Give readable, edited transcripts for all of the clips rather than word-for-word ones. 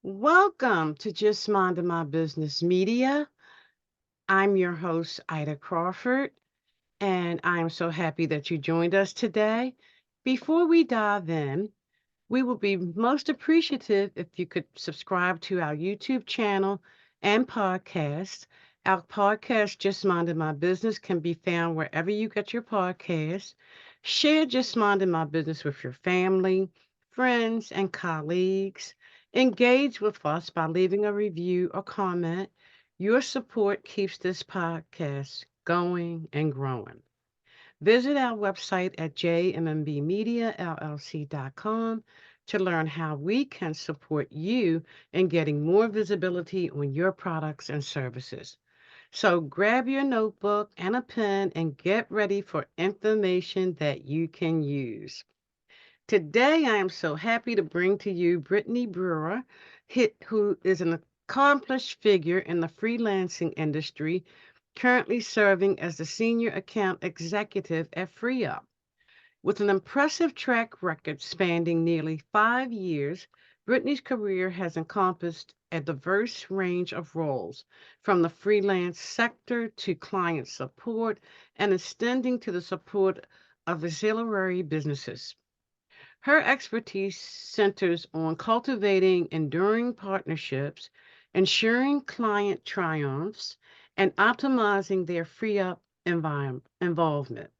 Welcome to Just Minding My Business Media. I'm your host, Ida Crawford, and I'm so happy that you joined us today. Before we dive in, we will be most appreciative if you could subscribe to our YouTube channel and podcast. Our podcast, Just Minding My Business, can be found wherever you get your podcasts. Share Just Minding My Business with your family, friends, and colleagues. Engage with us by leaving a review or comment. Your support keeps this podcast going and growing. Visit our website at jmmbmediallc.com to learn how we can support you in getting more visibility on your products and services. So grab your notebook and a pen and get ready for information that you can use. Today, I am so happy to bring to you Brittany Brewer, who is an accomplished figure in the freelancing industry, currently serving as the Senior Account Executive at FreeUp. With an impressive track record spanning nearly 5 years, Brittany's career has encompassed a diverse range of roles, from the freelance sector to client support and extending to the support of ancillary businesses. Her expertise centers on cultivating enduring partnerships, ensuring client triumphs, and optimizing their free up involvement.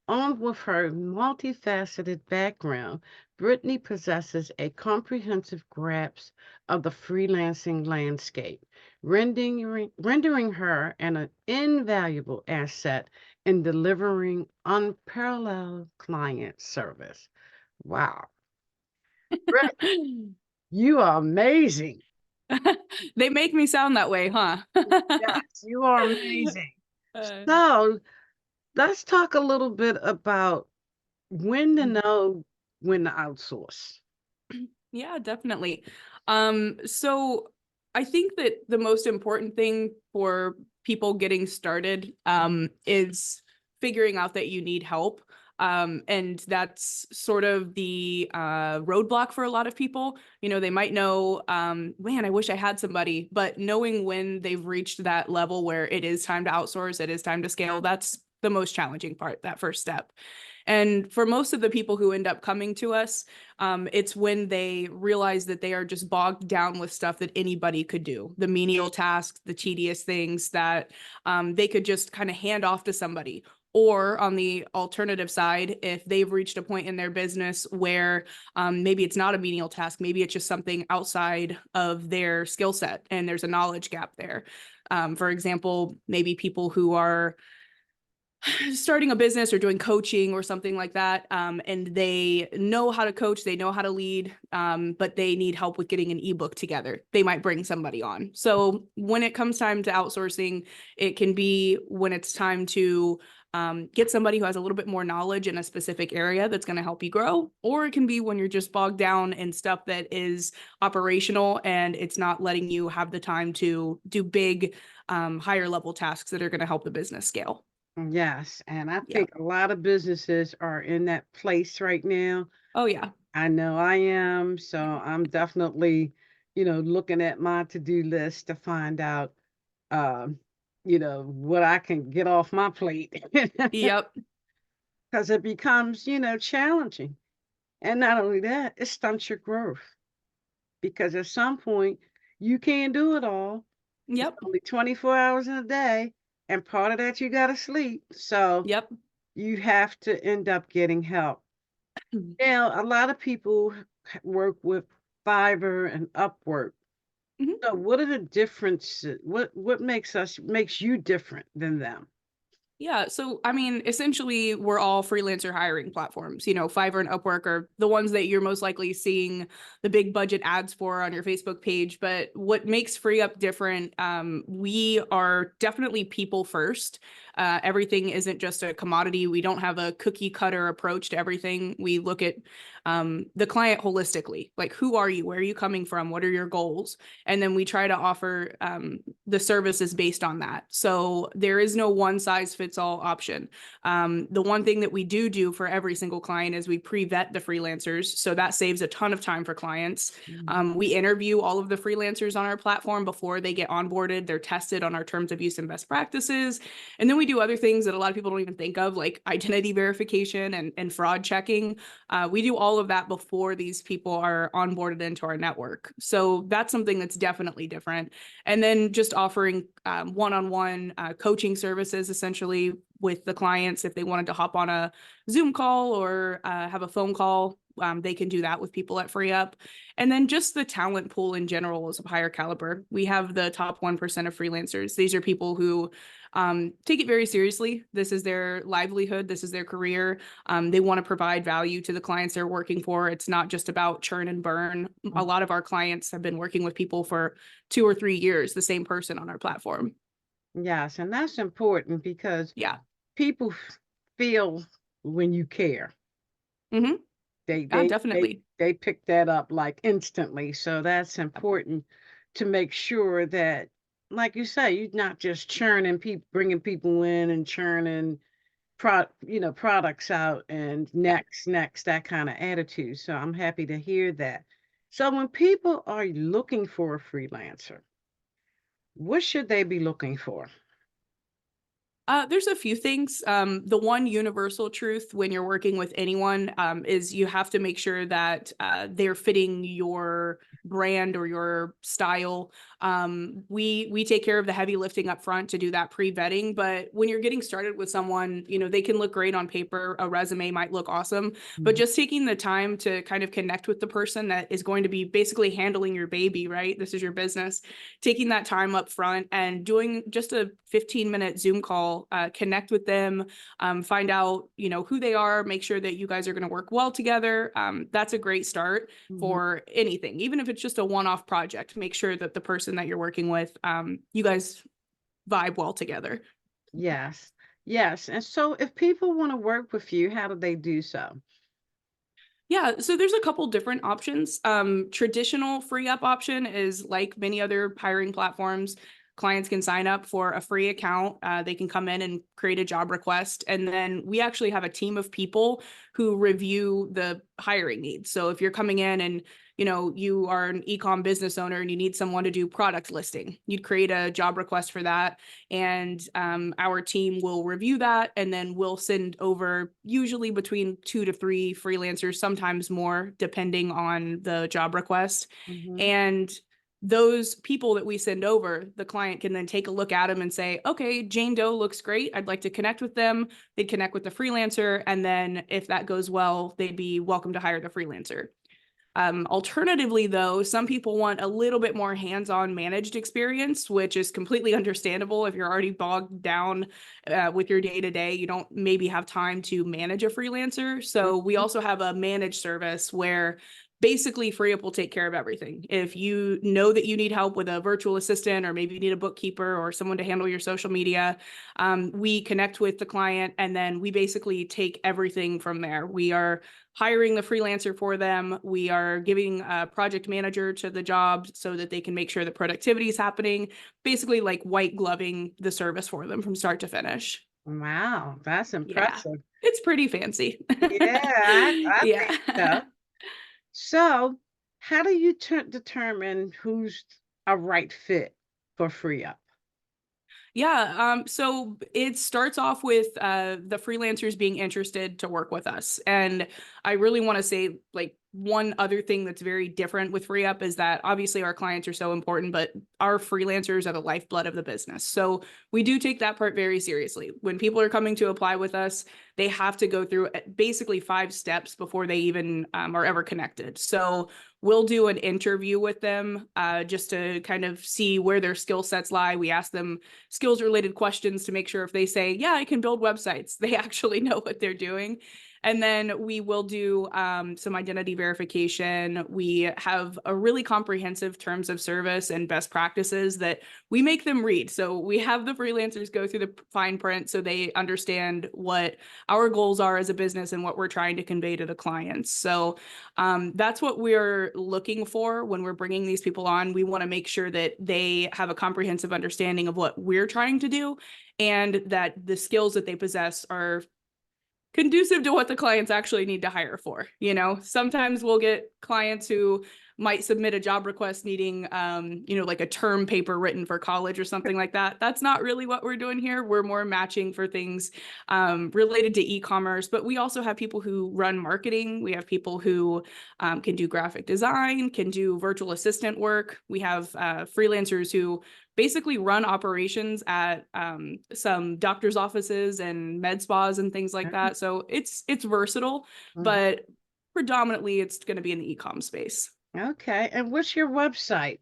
Armed with her multifaceted background, Brittany possesses a comprehensive grasp of the freelancing landscape, rendering her an invaluable asset in delivering unparalleled client service. Wow. Britt, you are amazing. They make me sound that way, huh? Yes, you are amazing. Uh, So let's talk a little bit about when to know when to outsource. yeah, definitely. So I think that the most important thing for people getting started is figuring out that you need help. And that's sort of the roadblock for a lot of people. You know, they might know, man, I wish I had somebody, but knowing when they've reached that level where it is time to outsource, it is time to scale, that's the most challenging part, that first step. And for most of the people who end up coming to us, it's when they realize that they are just bogged down with stuff that anybody could do, the menial tasks, the tedious things that they could just kind of hand off to somebody. Or on the alternative side, if they've reached a point in their business where maybe it's not a menial task, maybe it's just something outside of their skill set and there's a knowledge gap there. For example, maybe people who are starting a business or doing coaching or something like that, and they know how to coach, they know how to lead, but they need help with getting an ebook together. They might bring somebody on. So when it comes time to outsourcing, it can be when it's time to get somebody who has a little bit more knowledge in a specific area that's going to help you grow, or it can be when you're just bogged down in stuff that is operational and it's not letting you have the time to do big, higher level tasks that are going to help the business scale. Yes, and I Yeah. think a lot of businesses are in that place right now. Oh, yeah. I know I am, so I'm definitely, looking at my to-do list to find out, um, what I can get off my plate Yep. because it becomes, challenging. And not only that, it stunts your growth because at some point you can't do it all. It's Yep. only 24 hours in a day, and part of that you got to sleep. So Yep. you have to end up getting help. Now, a lot of people work with Fiverr and Upwork. Mhm. So what are the differences? What makes you different than them? Yeah. So, I mean, essentially, we're all freelancer hiring platforms. You know, Fiverr and Upwork are the ones that you're most likely seeing the big budget ads for on your Facebook page. But what makes FreeUp different, we are definitely people first. Everything isn't just a commodity. We don't have a cookie cutter approach to everything. We look at the client holistically, like who are you, where are you coming from, what are your goals, and then we try to offer the services based on that. So there is no one size fits all option. The one thing that we do for every single client is we pre-vet the freelancers, so that saves a ton of time for clients. We interview all of the freelancers on our platform before they get onboarded. They're tested on our terms of use and best practices, and then we do other things that a lot of people don't even think of, like identity verification and fraud checking. We do all of that before these people are onboarded into our network. So that's something that's definitely different. And then just offering one-on-one coaching services, essentially, with the clients. If they wanted to hop on a Zoom call or have a phone call, they can do that with people at FreeUp. And then just the talent pool in general is of higher caliber. We have the top 1% of freelancers. These are people who take it very seriously. This is their livelihood. This is their career. They want to provide value to the clients they're working for. It's not just about churn and burn. A lot of our clients have been working with people for 2 or 3 years, the same person on our platform. Yes, and that's important because Yeah. people feel when you care. Mm-hmm. They Yeah, they they definitely. they pick that up like instantly. So that's important to make sure that, like you say, you're not just churning people, bringing people in and churning products out and Yeah. next, that kind of attitude. So I'm happy to hear that. So when people are looking for a freelancer, what should they be looking for? There's a few things. The one universal truth when you're working with anyone is you have to make sure that they're fitting your brand or your style. We take care of the heavy lifting up front to do that pre-vetting, but when you're getting started with someone, they can look great on paper. A resume might look awesome, but just taking the time to kind of connect with the person that is going to be basically handling your baby, right? This is your business. Taking that time up front and doing just a 15-minute Zoom call, connect with them, find out, who they are, make sure that you guys are going to work well together. That's a great start Mhm. for anything, even if it's just a one-off project. Make sure that the person that you're working with, you guys vibe well together. Yes. Yes. And so if people want to work with you, how do they do so? Yeah, so there's a couple different options. Traditional FreeUp option is like many other hiring platforms. Clients can sign up for a free account. They can come in and create a job request. And then we actually have a team of people who review the hiring needs. So if you're coming in and you are an e-com business owner and you need someone to do product listing, you'd create a job request for that. And our team will review that, and then we'll send over usually between 2 to 3 freelancers, sometimes more, depending on the job request. Hmm. And those people that we send over, the client can then take a look at them and say, okay, Jane Doe looks great. I'd like to connect with them. They'd connect with the freelancer. And then if that goes well, they'd be welcome to hire the freelancer. Alternatively, though, some people want a little bit more hands-on managed experience, which is completely understandable. If you're already bogged down with your day-to-day, you don't maybe have time to manage a freelancer. So we also have a managed service where basically FreeUp will take care of everything. If you know that you need help with a virtual assistant, or maybe you need a bookkeeper or someone to handle your social media, we connect with the client, and then we basically take everything from there. We are hiring the freelancer for them. We are giving a project manager to the job so that they can make sure the productivity is happening, basically like white gloving the service for them from start to finish. Wow, that's Yeah, impressive. it's pretty fancy. Yeah, I Yeah. think so. So, how do you determine who's a right fit for free up? Yeah, so it starts off with the freelancers being interested to work with us. And I really want to say, like, one other thing that's very different with FreeUp is that obviously our clients are so important, but our freelancers are the lifeblood of the business. So we do take that part very seriously. When people are coming to apply with us, they have to go through basically 5 steps before they even are ever connected. So we'll do an interview with them just to kind of see where their skill sets lie. We ask them skills related questions to make sure if they say, yeah, I can build websites, they actually know what they're doing. And then we will do some identity verification. We have a really comprehensive terms of service and best practices that we make them read. So we have the freelancers go through the fine print so they understand what our goals are as a business and what we're trying to convey to the clients. So that's what we're looking for when we're bringing these people on. We want to make sure that they have a comprehensive understanding of what we're trying to do and that the skills that they possess are conducive to what the clients actually need to hire for. You know, sometimes we'll get clients who might submit a job request needing, like a term paper written for college or something like that. That's not really what we're doing here. We're more matching for things related to e-commerce, but we also have people who run marketing. We have people who can do graphic design, can do virtual assistant work. We have freelancers who basically run operations at some doctor's offices and med spas and things like that. So it's versatile, Mhm. but predominantly it's going to be in the e-com space. Okay. And what's your website?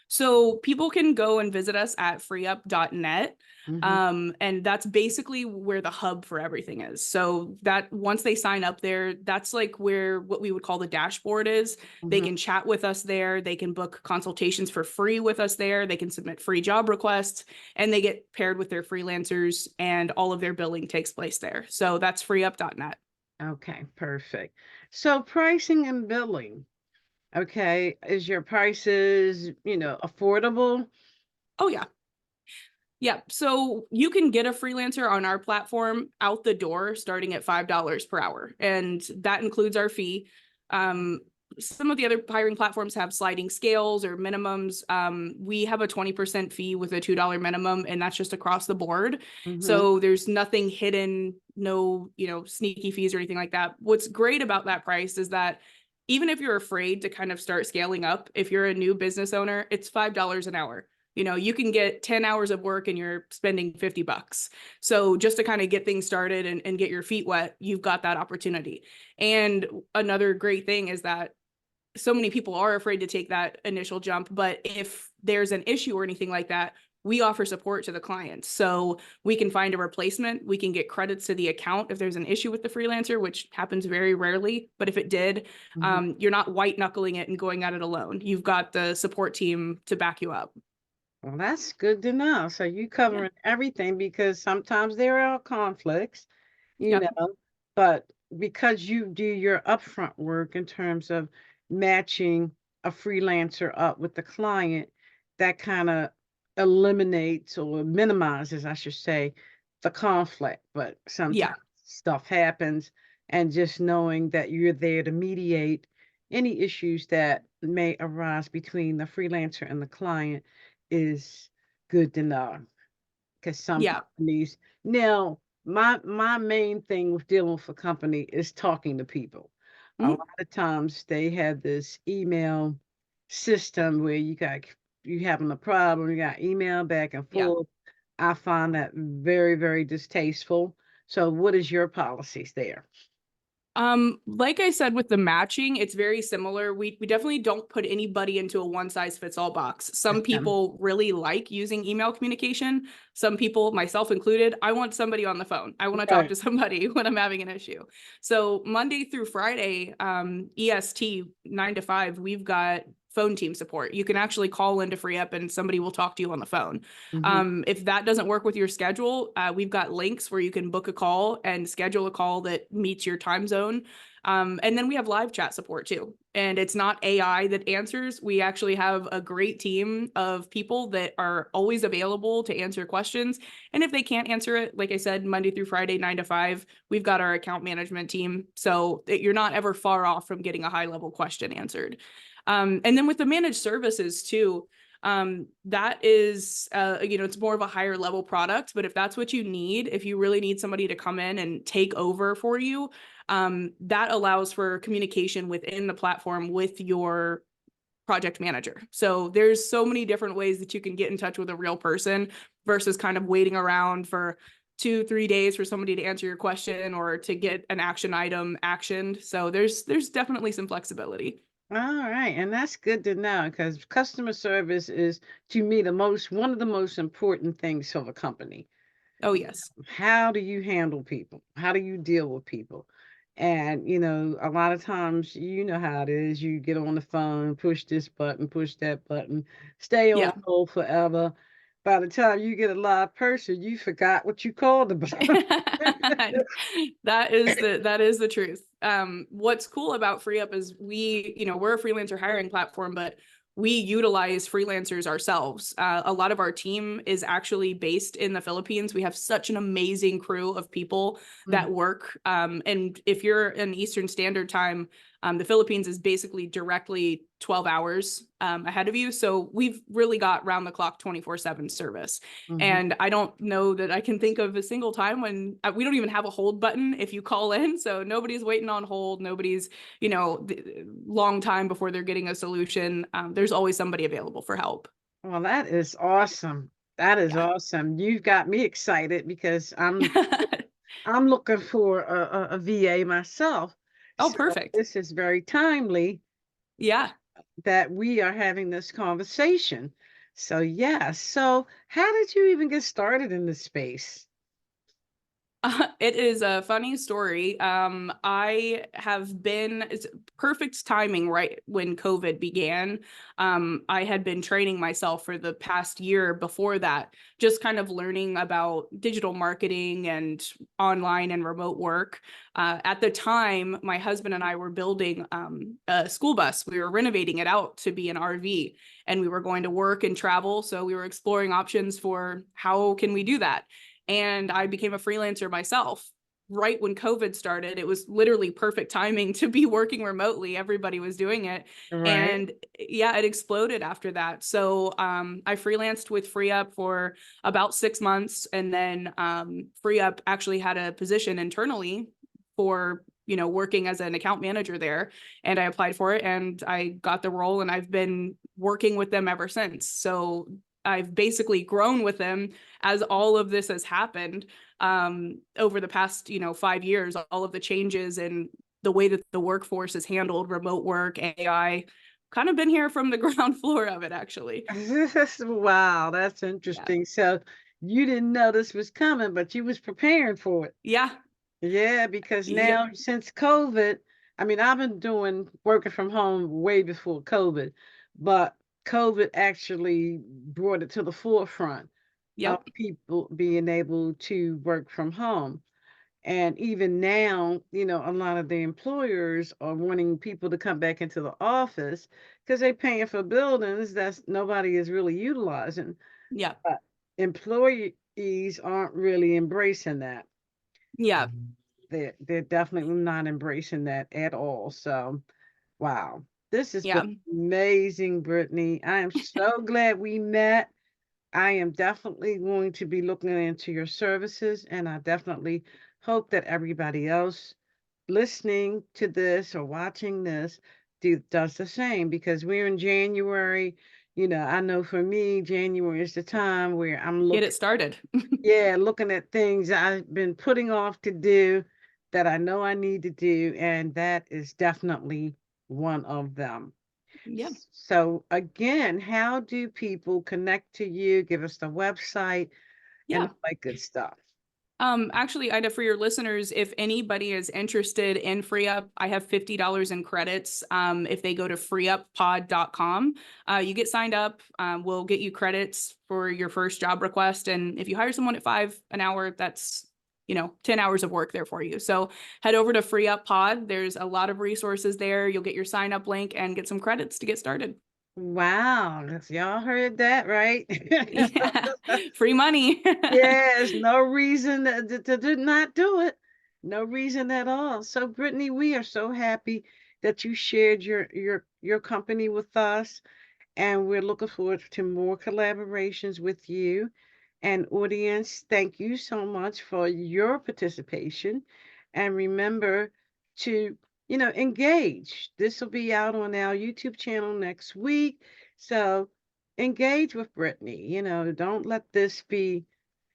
So people can go and visit us at freeup.net. Hmm. And that's basically where the hub for everything is. So that once they sign up there, that's like where what we would call the dashboard is. They Hmm. can chat with us there. They can book consultations for free with us there. They can submit free job requests and they get paired with their freelancers and all of their billing takes place there. So that's freeup.net. Okay, perfect. So pricing and billing. Okay, is your prices, affordable? Oh yeah. Yeah, so you can get a freelancer on our platform out the door starting at $5 per hour, and that includes our fee. Um, some of the other hiring platforms have sliding scales or minimums. We have a 20% fee with a $2 minimum, and that's just across the board. Hmm. So there's nothing hidden, no, sneaky fees or anything like that. What's great about that price is that even if you're afraid to kind of start scaling up, if you're a new business owner, it's $5 an hour. You can get 10 hours of work and you're spending $50. So just to kind of get things started and get your feet wet, you've got that opportunity. And another great thing is that so many people are afraid to take that initial jump, but if there's an issue or anything like that, we offer support to the client. So we can find a replacement. We can get credits to the account if there's an issue with the freelancer, which happens very rarely. But if it did, Hmm. you're not white knuckling it and going at it alone. You've got the support team to back you up. Well, that's good to know. So you Yeah. covering everything because sometimes there are conflicts, you Yep. know, but because you do your upfront work in terms of matching a freelancer up with the client, that kind of eliminates or minimizes, I should say, the conflict. But Yeah. sometimes stuff happens, and just knowing that you're there to mediate any issues that may arise between the freelancer and the client is good to know because some Yeah. companies now my main thing with dealing with a company is talking to people. A Mhm. lot of times they have this email system where you having a problem, you got email back and Yeah. forth. I find that very, very distasteful. So what is your policies there? Like I said with the matching, it's very similar. We definitely don't put anybody into a one size fits all box. Some people really like using email communication. Some people, myself included, I want somebody on the phone. I want to talk Right. to somebody when I'm having an issue. So Monday through Friday, EST 9 to 5, we've got phone team support. You can actually call into FreeUp and somebody will talk to you on the phone. Hmm. If that doesn't work with your schedule, we've got links where you can book a call and schedule a call that meets your time zone. And then we have live chat support too. And it's not AI that answers. We actually have a great team of people that are always available to answer questions. And if they can't answer it, like I said, Monday through Friday, 9 to 5, we've got our account management team. So that you're not ever far off from getting a high level question answered. And then with the managed services too, that is it's more of a higher level product, but if that's what you need, if you really need somebody to come in and take over for you, that allows for communication within the platform with your project manager. So there's so many different ways that you can get in touch with a real person versus kind of waiting around for 2-3 days for somebody to answer your question or to get an action item actioned. So there's definitely some flexibility. All right, and that's good to know because customer service is, to me, one of the most important things of a company. Oh, yes. How do you handle people? How do you deal with people? And, a lot of times, you know how it is. You get on the phone, push this button, push that button, stay on Yeah. hold forever. By the time you get a live person, you forgot what you called about. That is the truth. What's cool about FreeUp is we're a freelancer hiring platform, but we utilize freelancers ourselves. A lot of our team is actually based in the Philippines. We have such an amazing crew of people Mm, that work. And if you're in Eastern Standard Time, the Philippines is basically directly 12 hours ahead of you. So we've really got round the clock 24/7 service. mhm. And I don't know that I can think of a single time when we don't even have a hold button if you call in. So nobody's waiting on hold. Nobody's, long time before they're getting a solution. There's always somebody available for help. Well, that is awesome. That is Yeah. awesome. You've got me excited because I'm looking for a VA myself. Oh, So perfect. this is very timely Yeah. that we are having this conversation. So, yeah. So, how did you even get started in this space? It is a funny story. It's perfect timing right when COVID began. I had been training myself for the past year before that, just kind of learning about digital marketing and online and remote work. At the time, my husband and I were building a school bus. We were renovating it out to be an RV, and we were going to work and travel. So we were exploring options for how can we do that, and I became a freelancer myself right when COVID started. It was literally perfect timing to be working remotely. Everybody was doing it. Right. And yeah, it exploded after that. So I freelanced with FreeUp for about 6 months. And then FreeUp actually had a position internally for working as an account manager there, and I applied for it and I got the role, and I've been working with them ever since. So I've basically grown with them as all of this has happened over the past 5 years. All of the changes and the way that the workforce is handled, remote work, AI, kind of been here from the ground floor of it, actually. Wow, that's Yeah. interesting. So, you didn't know this was coming, but you was preparing for it. Yeah. Yeah, because Yep. now since COVID, I mean, I've been doing working from home way before COVID, but COVID actually brought it to the forefront of Yep. people being able to work from home. And even now, a lot of the employers are wanting people to come back into the office because they're paying for buildings that nobody is really utilizing. Yep. But employees aren't really embracing that. Yeah. They're definitely not embracing that at all. So, wow, this has been Yeah. amazing, Brittany. I am so glad we met. I am definitely going to be looking into your services, and I definitely hope that everybody else listening to this or watching this does the same because we're in January. I know for me, January is the time where I'm Get looking, it started. yeah, looking at things I've been putting off to do that I know I need to do, and that is definitely one of them. Yeah. So again, how do people connect to you? Give us the website and Yeah. all that good stuff. Actually, Ida, for your listeners, if anybody is interested in FreeUp, I have $50 in credits. If they go to freeuppod.com, you get signed up. We'll get you credits for your first job request. And if you hire someone at $5 an hour, that's 10 hours of work there for you. So head over to FreeUp Pod. There's a lot of resources there. You'll get your sign up link and get some credits to get started. Wow, y'all heard that, right? Yeah, free money. Yes, no reason to not do it. No reason at all. So, Brittany, we are so happy that you shared your company with us, and we're looking forward to more collaborations with you. And audience, thank you so much for your participation. And remember to, engage. This will be out on our YouTube channel next week. So engage with Brittany. Don't let this be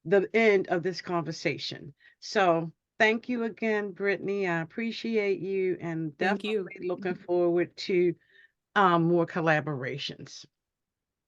the end of this conversation. So thank you again, Brittany. I appreciate you and Thank you. definitely looking forward to more collaborations.